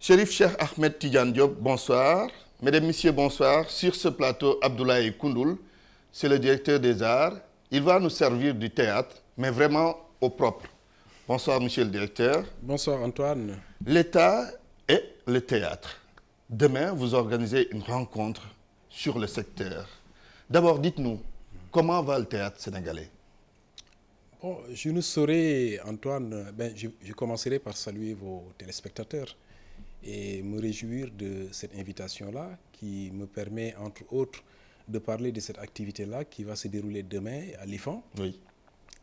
Chérif Cheikh Ahmed Tidiane Diop, bonsoir. Mesdames, Messieurs, bonsoir. Sur ce plateau, Abdoulaye Koundoul, c'est le directeur des arts. Il va nous servir du théâtre, mais vraiment au propre. Bonsoir, monsieur le directeur. Bonsoir, Antoine. L'État et le théâtre. Demain, vous organisez une rencontre sur le secteur. D'abord, dites-nous, comment va le théâtre sénégalais? Bon, je ne saurais, Antoine, je commencerai par saluer vos téléspectateurs et me réjouir de cette invitation-là qui me permet, entre autres, de parler de cette activité-là qui va se dérouler demain à l'IFAN. Oui.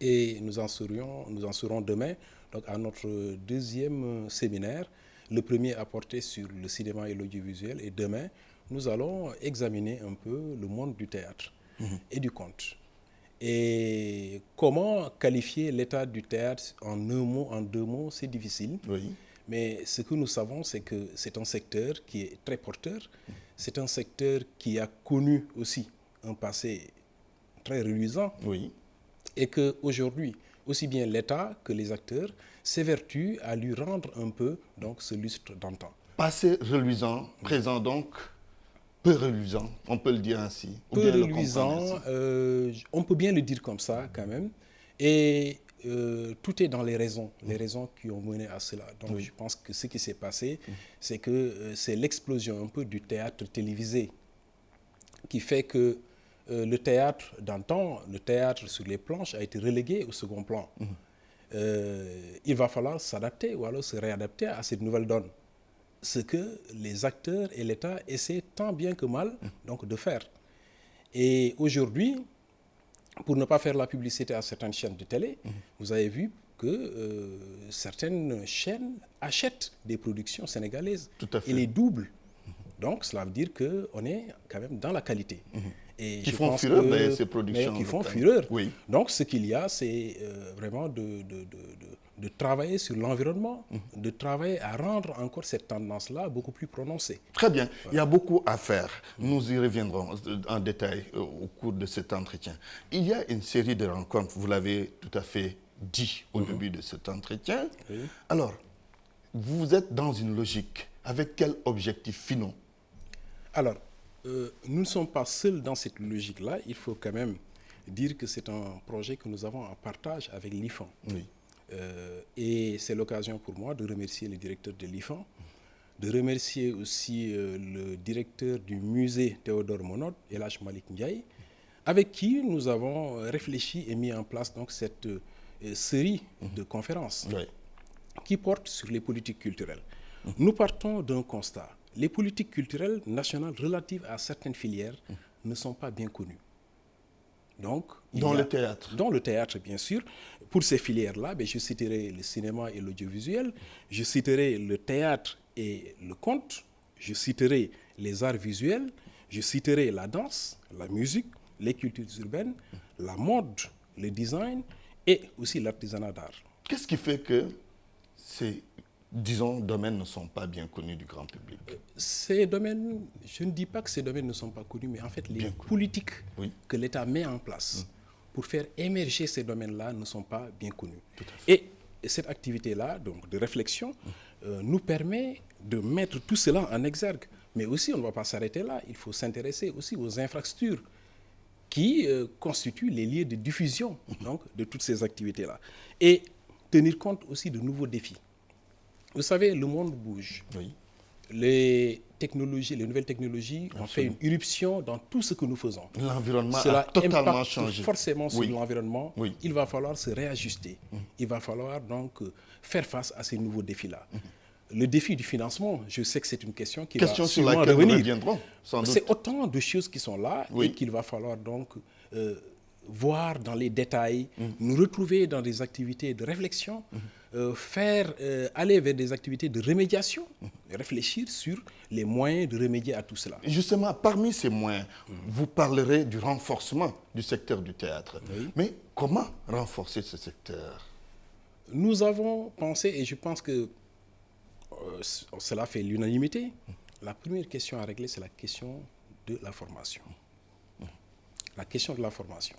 Et nous en serons demain donc à notre deuxième séminaire, le premier à porter sur le cinéma et l'audiovisuel. Et demain, nous allons examiner un peu le monde du théâtre et du conte. Et comment qualifier l'état du théâtre en un mot, en deux mots, c'est difficile. Oui. Mais ce que nous savons, c'est que c'est un secteur qui est très porteur. C'est un secteur qui a connu aussi un passé très reluisant. Oui. Et qu'aujourd'hui, aussi bien l'État que les acteurs s'évertuent à lui rendre un peu donc, ce lustre d'antan. Passé reluisant, présent donc peu reluisant, on peut le dire ainsi. Ou Peu bien reluisant, on peut bien le dire comme ça quand même. Et tout est dans les raisons qui ont mené à cela. Donc oui. Je pense que ce qui s'est passé, c'est que c'est l'explosion un peu du théâtre télévisé qui fait que le théâtre d'antan, le théâtre sur les planches a été relégué au second plan. Il va falloir s'adapter ou alors se réadapter à cette nouvelle donne. Ce que les acteurs et l'État essaient tant bien que mal donc, de faire. Et aujourd'hui, pour ne pas faire la publicité à certaines chaînes de télé, vous avez vu que certaines chaînes achètent des productions sénégalaises et les doublent. Donc cela veut dire qu'on est quand même dans la qualité. Et qui font fureur d'ailleurs ces productions. Qui font fureur. Oui. Donc ce qu'il y a, c'est vraiment de travailler sur l'environnement, de travailler à rendre encore cette tendance-là beaucoup plus prononcée. Très bien, voilà. Il y a beaucoup à faire. Nous y reviendrons en détail au cours de cet entretien. Il y a une série de rencontres, vous l'avez tout à fait dit au début de cet entretien. Oui. Alors, vous êtes dans une logique. Avec quels objectifs finaux? Alors, nous ne sommes pas seuls dans cette logique-là. Il faut quand même dire que c'est un projet que nous avons en partage avec l'IFAN. Oui. Et c'est l'occasion pour moi de remercier le directeur de l'IFAN, de remercier aussi le directeur du musée Théodore Monod, Elhadji Malick Ndiaye, avec qui nous avons réfléchi et mis en place donc, cette série de conférences qui portent sur les politiques culturelles. Nous partons d'un constat. Les politiques culturelles nationales relatives à certaines filières ne sont pas bien connues. Donc, dans le théâtre. Dans le théâtre, bien sûr. Pour ces filières-là, je citerai le cinéma et l'audiovisuel, je citerai le théâtre et le conte, je citerai les arts visuels, je citerai la danse, la musique, les cultures urbaines, la mode, le design et aussi l'artisanat d'art. Qu'est-ce qui fait que ces, disons, domaines ne sont pas bien connus du grand public? Ces domaines, je ne dis pas que ces domaines ne sont pas connus, mais en fait, les politiques que l'État met en place pour faire émerger ces domaines-là ne sont pas bien connus. Et cette activité-là, donc de réflexion, nous permet de mettre tout cela en exergue. Mais aussi, on ne va pas s'arrêter là. Il faut s'intéresser aussi aux infrastructures qui constituent les lieux de diffusion donc, de toutes ces activités-là. Et tenir compte aussi de nouveaux défis. Vous savez, le monde bouge. Oui. Les nouvelles technologies ont fait une irruption dans tout ce que nous faisons. L'environnement a totalement changé. Forcément sur l'environnement. Il va falloir se réajuster. Il va falloir donc faire face à ces nouveaux défis-là. Le défi du financement, je sais que c'est une question qui va sûrement revenir. C'est autant de choses qui sont là et qu'il va falloir donc voir dans les détails, nous retrouver dans des activités de réflexion, aller vers des activités de remédiation, réfléchir sur les moyens de remédier à tout cela. Justement, parmi ces moyens, vous parlerez du renforcement du secteur du théâtre. Mais comment renforcer ce secteur? Nous avons pensé, et je pense que cela fait l'unanimité, la première question à régler, c'est la question de la formation. La question de la formation.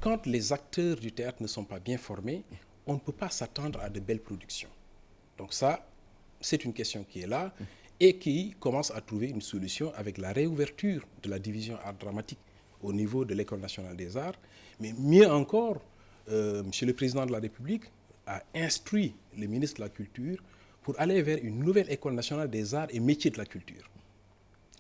Quand les acteurs du théâtre ne sont pas bien formés, on ne peut pas s'attendre à de belles productions. Donc ça, c'est une question qui est là. et qui commence à trouver une solution avec la réouverture de la division art dramatique au niveau de l'École nationale des arts. Mais mieux encore, Monsieur le Président de la République a instruit le ministre de la Culture pour aller vers une nouvelle École nationale des arts et métiers de la culture.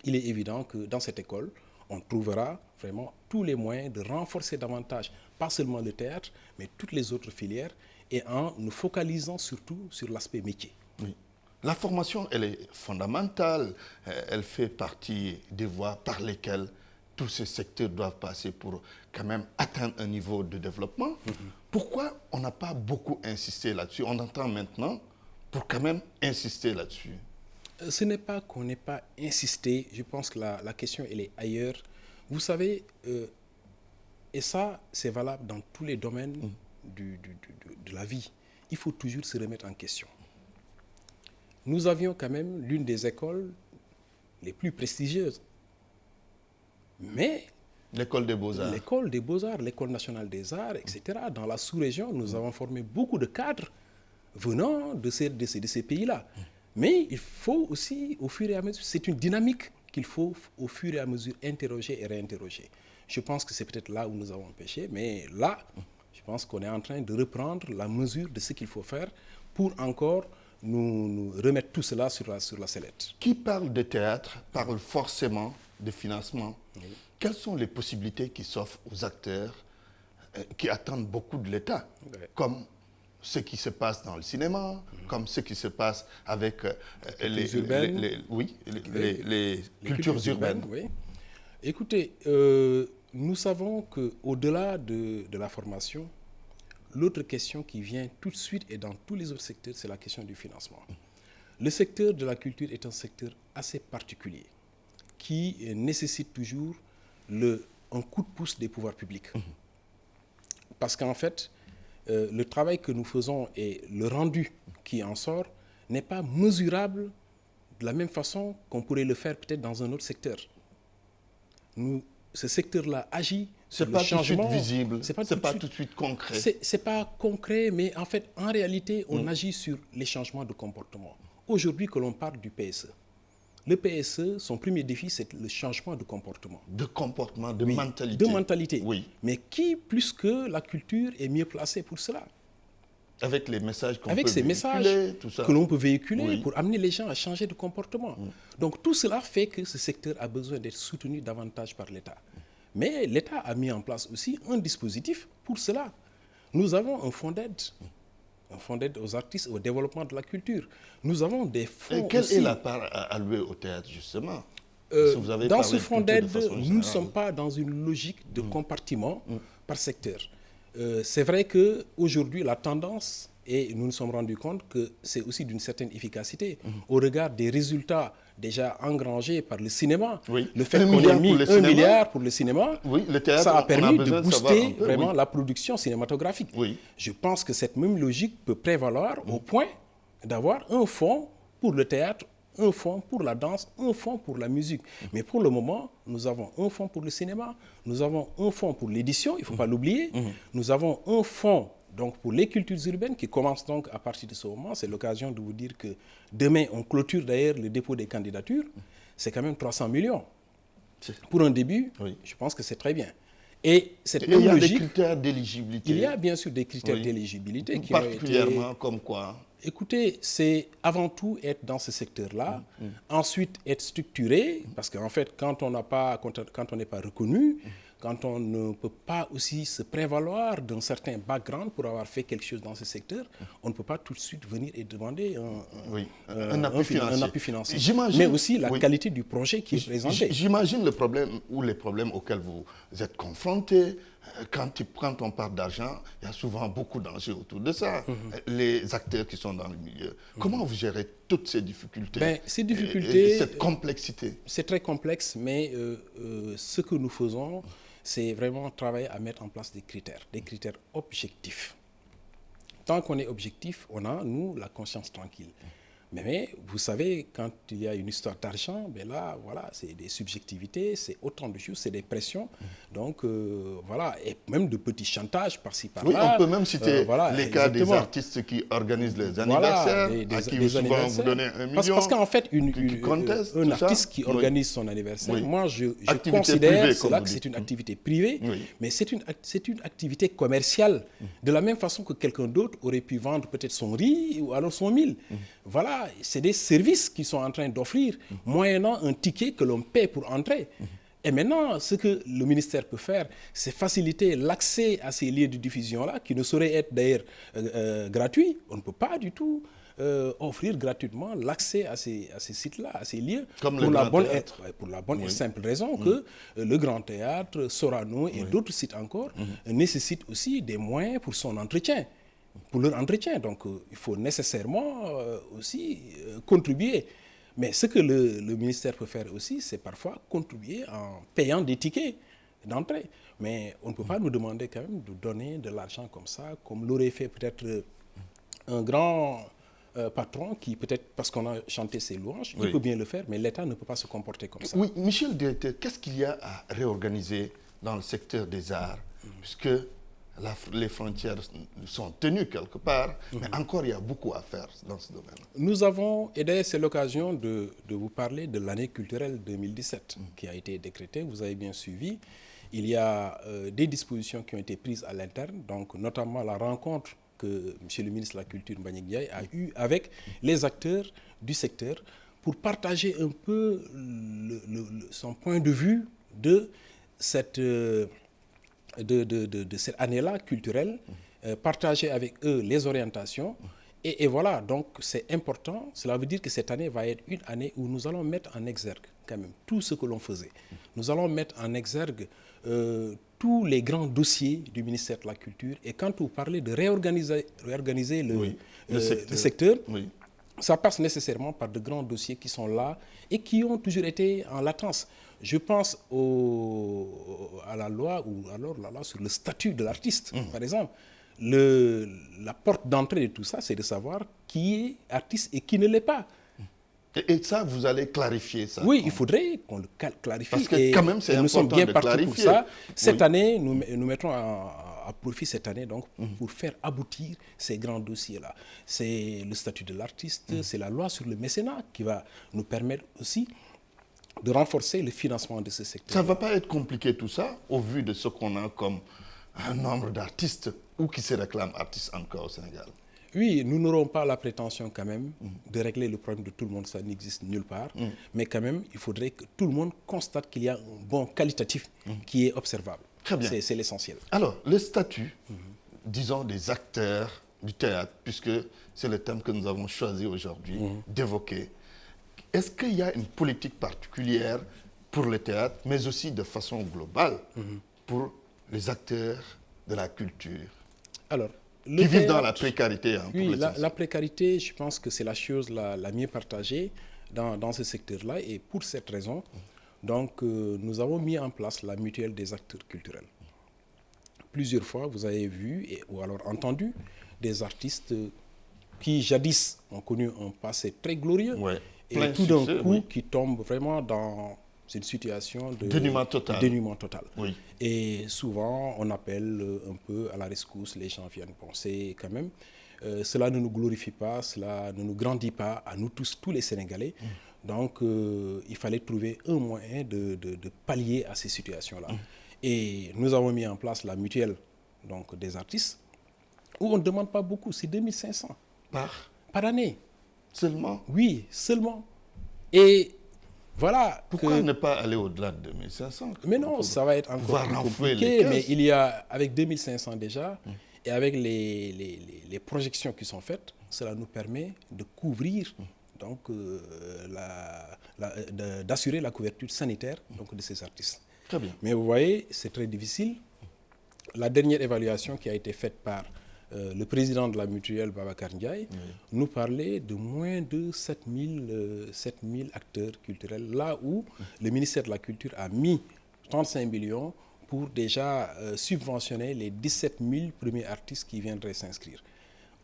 Il est évident que dans cette école, on trouvera vraiment tous les moyens de renforcer davantage, pas seulement le théâtre, mais toutes les autres filières, et en nous focalisant surtout sur l'aspect métier. Oui. La formation, elle est fondamentale. Elle fait partie des voies par lesquelles tous ces secteurs doivent passer pour quand même atteindre un niveau de développement. Pourquoi on n'a pas beaucoup insisté là-dessus? On entend maintenant pour quand même insister là-dessus. Ce n'est pas qu'on n'ait pas insisté. Je pense que la question, elle est ailleurs. Vous savez, et ça, c'est valable dans tous les domaines de la vie. Il faut toujours se remettre en question. Nous avions quand même l'une des écoles les plus prestigieuses. Mais l'école des beaux-arts. L'école des beaux-arts, l'école nationale des arts, etc. Dans la sous-région, nous avons formé beaucoup de cadres venant de ces pays-là. Mais il faut aussi, au fur et à mesure, c'est une dynamique qu'il faut au fur et à mesure interroger et réinterroger. Je pense que c'est peut-être là où nous avons péché, mais là, je pense qu'on est en train de reprendre la mesure de ce qu'il faut faire pour encore nous remettre tout cela sur la sellette. Qui parle de théâtre parle forcément de financement. Oui. Quelles sont les possibilités qui s'offrent aux acteurs qui attendent beaucoup de l'État, comme ce qui se passe dans le cinéma, comme ce qui se passe avec les cultures urbaines. Oui. Écoutez, nous savons qu'au-delà de la formation, l'autre question qui vient tout de suite et dans tous les autres secteurs, c'est la question du financement. Le secteur de la culture est un secteur assez particulier qui nécessite toujours un coup de pouce des pouvoirs publics. Parce qu'en fait, le travail que nous faisons et le rendu qui en sort n'est pas mesurable de la même façon qu'on pourrait le faire peut-être dans un autre secteur. Ce secteur-là agit sur le changement. C'est pas tout de suite visible, c'est pas tout de suite concret. C'est pas concret, mais en fait, en réalité, on agit sur les changements de comportement. Aujourd'hui, que l'on parle du PSE, le PSE, son premier défi, c'est le changement de comportement. De comportement, de mentalité. De mentalité. Oui. Mais qui, plus que la culture, est mieux placé pour cela? Avec les messages qu'on peut véhiculer. Avec ces messages tout ça. Que l'on peut véhiculer pour amener les gens à changer de comportement. Donc tout cela fait que ce secteur a besoin d'être soutenu davantage par l'État. Mais l'État a mis en place aussi un dispositif pour cela. Nous avons un fonds d'aide aux artistes, au développement de la culture. Nous avons des fonds. Et quelle est la part allouée au théâtre, justement? Dans ce fonds d'aide, nous ne sommes pas dans une logique de compartiment par secteur. C'est vrai qu'aujourd'hui, la tendance, et nous nous sommes rendus compte que c'est aussi d'une certaine efficacité, au regard des résultats déjà engrangés par le cinéma. Oui. Le fait qu'on ait mis 1 milliard pour le cinéma, le théâtre, ça a permis de booster vraiment oui. la production cinématographique. Oui. Je pense que cette même logique peut prévaloir au point d'avoir un fonds pour le théâtre, un fonds pour la danse, un fonds pour la musique. Mais pour le moment, nous avons un fonds pour le cinéma, nous avons un fonds pour l'édition, il ne faut pas l'oublier. Nous avons un fonds donc, pour les cultures urbaines qui commence donc à partir de ce moment. C'est l'occasion de vous dire que demain, on clôture d'ailleurs le dépôt des candidatures. C'est quand même 300 millions. Pour un début, je pense que c'est très bien. Et cette même logique, des critères d'éligibilité. Il y a bien sûr des critères d'éligibilité qui particulièrement ont été... comme quoi? Écoutez, c'est avant tout être dans ce secteur-là, ensuite être structuré, parce qu'en fait, quand on n'est pas reconnu, quand on ne peut pas aussi se prévaloir d'un certain background pour avoir fait quelque chose dans ce secteur, on ne peut pas tout de suite venir et demander un appui financier. Mais aussi la qualité du projet qui est présenté. J'imagine le problème ou les problèmes auxquels vous êtes confrontés. Quand on parle d'argent, il y a souvent beaucoup d'enjeux autour de ça. Les acteurs qui sont dans le milieu. Comment vous gérez toutes ces difficultés, ces difficultés et cette complexité? C'est très complexe, mais ce que nous faisons, c'est vraiment travailler à mettre en place des critères objectifs. Tant qu'on est objectif, on a, nous, la conscience tranquille. Mais vous savez, quand il y a une histoire d'argent, ben là, voilà, c'est des subjectivités, c'est autant de choses, c'est des pressions. Donc, voilà, et même de petits chantages par-ci, Oui, on par-là. peut même citer Voilà, les cas des exactement. artistes qui organisent les Voilà, anniversaires, à qui souvent vous anniversaires. donnez 1 Parce million, qu'en fait, qui contestent, un tout ça. artiste qui Oui. organise son anniversaire, Oui. moi, je Activité considère privée, cela comme que vous c'est dites. une activité privée, Oui. mais c'est une activité commerciale. De la même façon que quelqu'un d'autre aurait pu vendre peut-être son riz ou alors son mil. Voilà, c'est des services qu'ils sont en train d'offrir, moyennant un ticket que l'on paie pour entrer. Et maintenant, ce que le ministère peut faire, c'est faciliter l'accès à ces lieux de diffusion-là, qui ne sauraient être d'ailleurs gratuits. On ne peut pas du tout offrir gratuitement l'accès à ces sites-là, à ces lieux, Comme pour le la Grand bonne, Théâtre. pour la bonne et simple raison que le Grand Théâtre, Sorano et d'autres sites encore nécessitent aussi des moyens pour son entretien, pour leur entretien. Donc, il faut nécessairement aussi contribuer. Mais ce que le ministère peut faire aussi, c'est parfois contribuer en payant des tickets d'entrée. Mais on ne peut pas nous demander quand même de donner de l'argent comme ça, comme l'aurait fait peut-être un grand patron qui, peut-être parce qu'on a chanté ses louanges, il peut bien le faire, mais l'État ne peut pas se comporter comme ça. Oui, monsieur le directeur, qu'est-ce qu'il y a à réorganiser dans le secteur des arts, puisque les frontières sont tenues quelque part, mais encore il y a beaucoup à faire dans ce domaine. Nous avons, et d'ailleurs c'est l'occasion de vous parler de l'année culturelle 2017 qui a été décrétée, vous avez bien suivi. Il y a des dispositions qui ont été prises à l'interne, donc notamment la rencontre que M. le ministre de la Culture, Mbagnick Ndiaye, a eue avec les acteurs du secteur pour partager un peu son point de vue de cette cette année-là culturelle, partager avec eux les orientations. Et voilà, donc c'est important. Cela veut dire que cette année va être une année où nous allons mettre en exergue quand même tout ce que l'on faisait. Nous allons mettre en exergue tous les grands dossiers du ministère de la Culture. Et quand vous parlez de réorganiser le secteur, ça passe nécessairement par de grands dossiers qui sont là et qui ont toujours été en latence. Je pense à la loi, ou alors la loi sur le statut de l'artiste, par exemple. La porte d'entrée de tout ça, c'est de savoir qui est artiste et qui ne l'est pas. Et ça, vous allez clarifier ça? Oui, il faudrait qu'on le clarifie. Parce que quand même, c'est important. Nous sommes bien partis clarifier. pour ça. Cette année, nous mettrons à profit cette année donc, pour faire aboutir ces grands dossiers-là. C'est le statut de l'artiste, c'est la loi sur le mécénat qui va nous permettre aussi de renforcer le financement de ce secteur. Ça ne va pas être compliqué tout ça, au vu de ce qu'on a comme un nombre d'artistes ou qui se réclament artistes encore au Sénégal? Oui, nous n'aurons pas la prétention quand même de régler le problème de tout le monde, ça n'existe nulle part. Mais quand même, il faudrait que tout le monde constate qu'il y a un bon qualitatif qui est observable. Très bien. C'est l'essentiel. Alors, le statut, disons, des acteurs du théâtre, puisque c'est le thème que nous avons choisi aujourd'hui d'évoquer. Est-ce qu'il y a une politique particulière pour le théâtre, mais aussi de façon globale pour les acteurs de la culture? Alors, qui vivent dans la précarité. Oui, la précarité, je pense que c'est la chose la mieux partagée dans ce secteur-là. Et pour cette raison, donc, nous avons mis en place la mutuelle des acteurs culturels. Plusieurs fois, vous avez vu ou alors entendu des artistes qui jadis ont connu un passé très glorieux et tout d'un coup qui tombent vraiment dans une situation de dénuement total. Oui. Et souvent, on appelle un peu à la rescousse, les gens viennent penser quand même. Cela ne nous glorifie pas, cela ne nous grandit pas à nous tous les Sénégalais. Donc, il fallait trouver un moyen de pallier à ces situations-là. Et nous avons mis en place la mutuelle donc, des artistes, où on ne demande pas beaucoup, c'est 2500 par année. Seulement? Oui, seulement. Et voilà. Pourquoi ne pas aller au-delà de 2500? Mais non, ça va être encore plus compliqué. Mais il y a, avec 2500 déjà, et avec les projections qui sont faites, cela nous permet de couvrir, donc, d'assurer la couverture sanitaire donc, de ces artistes. Très bien. Mais vous voyez, c'est très difficile. La dernière évaluation qui a été faite par le président de la mutuelle, Babacar Ndiaye, nous parlait de moins de 7000 acteurs culturels, là où le ministère de la Culture a mis 35 millions pour déjà subventionner les 17 000 premiers artistes qui viendraient s'inscrire.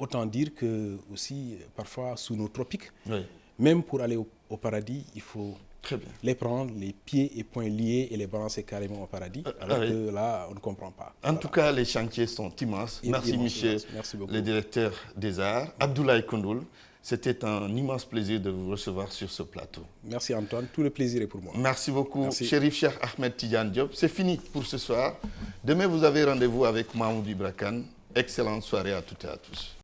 autant dire que aussi, parfois, sous nos tropiques, Oui. même pour aller au paradis, il faut Très bien. les prendre, les pieds et poings liés et les balancer carrément au paradis, alors oui. que là, on ne comprend pas. En tout cas, les chantiers sont immenses. Merci, monsieur Merci beaucoup. le directeur des Arts, Abdoulaye Koundoul. C'était un immense plaisir de vous recevoir sur ce plateau. Merci Antoine, tout le plaisir est pour moi. Merci beaucoup, Merci. Chérif Cheikh Ahmed Tidiane Diop. C'est fini pour ce soir. Demain, vous avez rendez-vous avec Mahmoud Ibra Kane. Excellente soirée à toutes et à tous.